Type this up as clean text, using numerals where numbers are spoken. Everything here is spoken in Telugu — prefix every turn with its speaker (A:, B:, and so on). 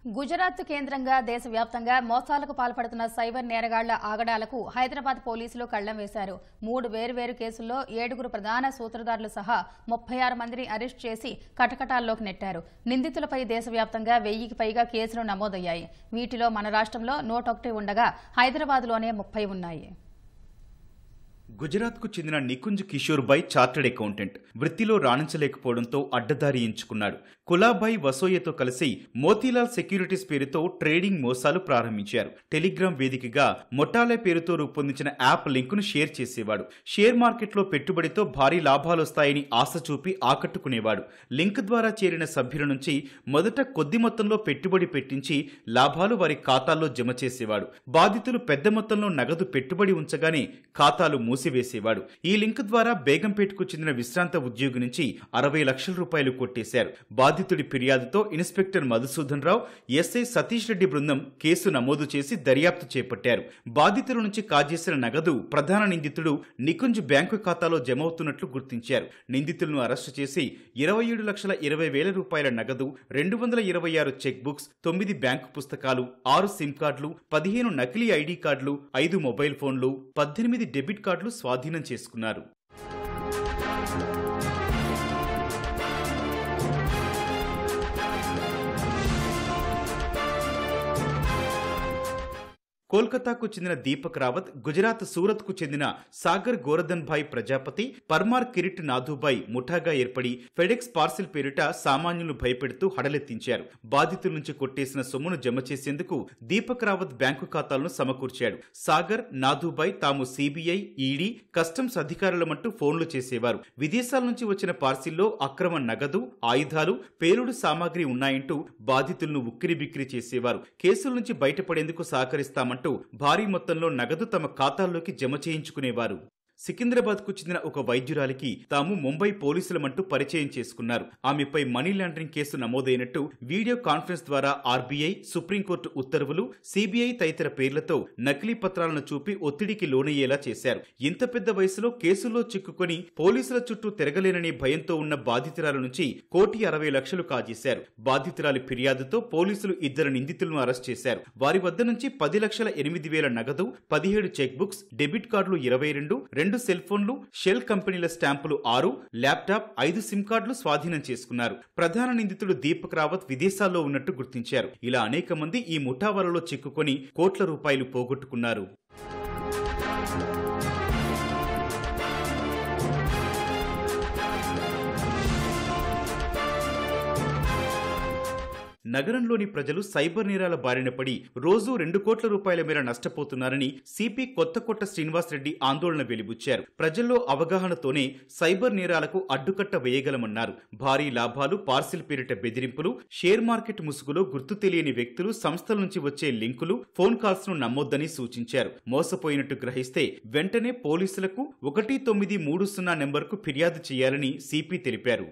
A: గుజరాత్ కేంద్రంగా దేశవ్యాప్తంగా మోసాలకు పాల్పడుతున్న సైబర్ నేరగాళ్ల ఆగడాలకు హైదరాబాద్ పోలీసులు కళ్లెం వేశారు. 3 వేర్వేరు కేసుల్లో 7 ప్రధాన సూత్రధారులు సహా 36 మందిని అరెస్ట్ చేసి కటకటాల్లోకి నెట్టారు. నిందితులపై దేశవ్యాప్తంగా 1000కి పైగా కేసులు నమోదయ్యాయి. వీటిలో మన రాష్ట్రంలో 101 ఉండగా హైదరాబాద్లోనే 30 ఉన్నాయి.
B: గుజరాత్కు చెందిన నికుంజ్ కిషోర్ భాయ్ చార్టర్డ్ అకౌంటెంట్. వృత్తిలో రాణించలేకపోవడంతో అడ్డదారి ఎంచుకున్నాడు. కులాభాయ్ వసోయతో కలిసి మోతీలాల్ సెక్యూరిటీస్ పేరుతో ట్రేడింగ్ మోసాలు ప్రారంభించారు. టెలిగ్రామ్ వేదికగా మొటాలే పేరుతో రూపొందించిన యాప్ లింకును షేర్ చేసేవాడు. షేర్ మార్కెట్లో పెట్టుబడితో భారీ లాభాలొస్తాయని ఆశ చూపి ఆకట్టుకునేవాడు. లింక్ ద్వారా చేరిన సభ్యుల నుంచి మొదట కొద్ది మొత్తంలో పెట్టుబడి పెట్టించి లాభాలు వారి ఖాతాల్లో జమ చేసేవాడు. బాధితులు పెద్ద మొత్తంలో నగదు పెట్టుబడి ఉంచగానే ఖాతాలు మూసివేసేవాడు. ఈ లింక్ ద్వారా బేగంపేటకు చెందిన విశ్రాంత ఉద్యోగి నుంచి 60 లక్షల రూపాయలు కొట్టేశారు. బాధితుడి ఫిర్యాదుతో ఇన్స్పెక్టర్ మధుసూదన్ రావు, ఎస్ఐ సతీష్ రెడ్డి బృందం కేసు నమోదు చేసి దర్యాప్తు చేపట్టారు. బాధితుల నుంచి కాజేసిన నగదు ప్రధాన నిందితుడు నికుంజ్ బ్యాంకు ఖాతాలో జమవుతున్నట్లు గుర్తించారు. నిందితులను అరెస్టు చేసి 27,20,000 రూపాయల నగదు, 226 చెక్ బుక్స్, 9 బ్యాంకు పుస్తకాలు, 6 సిమ్ కార్డులు, 15 నకిలీ ఐడి కార్డులు, 5 మొబైల్ ఫోన్లు, 18 డెబిట్ కార్డులు స్వాధీనం చేసుకున్నారు. కోల్కతాకు చెందిన దీపక్ రావత్, గుజరాత్ సూరత్ కు చెందిన సాగర్ గోరధన్ భాయ్ ప్రజాపతి, పర్మార్ కిరిట్ నాథుభాయ్ ముఠాగా ఏర్పడి ఫెడెక్స్ పార్సిల్ పేరిట సామాన్యులు భయపెడుతూ హడలెత్తించారు. బాధితుల నుంచి కొట్టేసిన సొమ్మును జమ చేసేందుకు దీపక్ రావత్ బ్యాంకు ఖాతాలను సమకూర్చాడు. సాగర్, నాథుభాయ్ తాము సిబిఐ, ఈడీ, కస్టమ్స్ అధికారులమంటూ ఫోన్లు చేసేవారు. విదేశాల నుంచి వచ్చిన పార్సిల్లో అక్రమ నగదు, ఆయుధాలు, పేలుడు సామాగ్రి ఉన్నాయంటూ బాధితులను ఉక్కిరిబిక్కిరి చేసేవారు. కేసుల నుంచి బయటపడేందుకు సహకరిస్తామంటూ భారీ మొత్తంలో నగదు తమ ఖాతాల్లోకి జమ చేయించుకునేవారు. సికింద్రాబాద్ కు చెందిన ఒక వైద్యురాలికి తాము ముంబై పోలీసులమంటూ పరిచయం చేసుకున్నారు. ఆమెపై మనీ లాండరింగ్ కేసు నమోదైనట్టు వీడియో కాన్ఫరెన్స్ ద్వారా ఆర్బీఐ, సుప్రీంకోర్టు ఉత్తర్వులు, సిబిఐ తదితర పేర్లతో నకిలీ పత్రాలను చూపి ఒత్తిడికి లోనయ్యేలా చేశారు. ఇంత పెద్ద వయసులో కేసుల్లో చిక్కుకొని పోలీసుల చుట్టూ తిరగలేననే భయంతో ఉన్న బాధితురాల నుంచి 1,60,00,000 కాజేశారు. బాధితురాలి ఫిర్యాదుతో పోలీసులు 2 నిందితులను అరెస్ట్ చేశారు. వారి వద్ద నుంచి 10,08,000 నగదు, 17 చెక్ బుక్స్, డెబిట్ కార్డులు 22, 2 సెల్ ఫోన్లు, షెల్ కంపెనీల స్టాంపులు 6, ల్యాప్టాప్, 5 సిమ్ కార్డులు స్వాధీనం చేసుకున్నారు. ప్రధాన నిందితుడు దీపక్ రావత్ విదేశాల్లో ఉన్నట్టు గుర్తించారు. ఇలా అనేక మంది ఈ ముఠా వలలో చిక్కుకొని కోట్ల రూపాయలు పోగొట్టుకున్నారు. నగరంలోని ప్రజలు సైబర్ నేరాల బారిన పడి రోజు 2 కోట్ల రూపాయల మేర నష్టపోతున్నారని సిపి కొత్తకోట శ్రీనివాస్ రెడ్డి ఆందోళన వెలిబుచ్చారు. ప్రజల్లో అవగాహనతోనే సైబర్ నేరాలకు అడ్డుకట్ట వేయగలమన్నారు. భారీ లాభాలు, పార్సిల్ పేరిట బెదిరింపులు, షేర్ మార్కెట్ ముసుగులో గుర్తు తెలియని వ్యక్తులు, సంస్థల నుంచి వచ్చే లింకులు, ఫోన్ కాల్స్ ను నమ్మొద్దని సూచించారు. మోసపోయినట్టు గ్రహిస్తే వెంటనే పోలీసులకు 1930 నెంబర్కు ఫిర్యాదు చేయాలని సిపి తెలిపారు.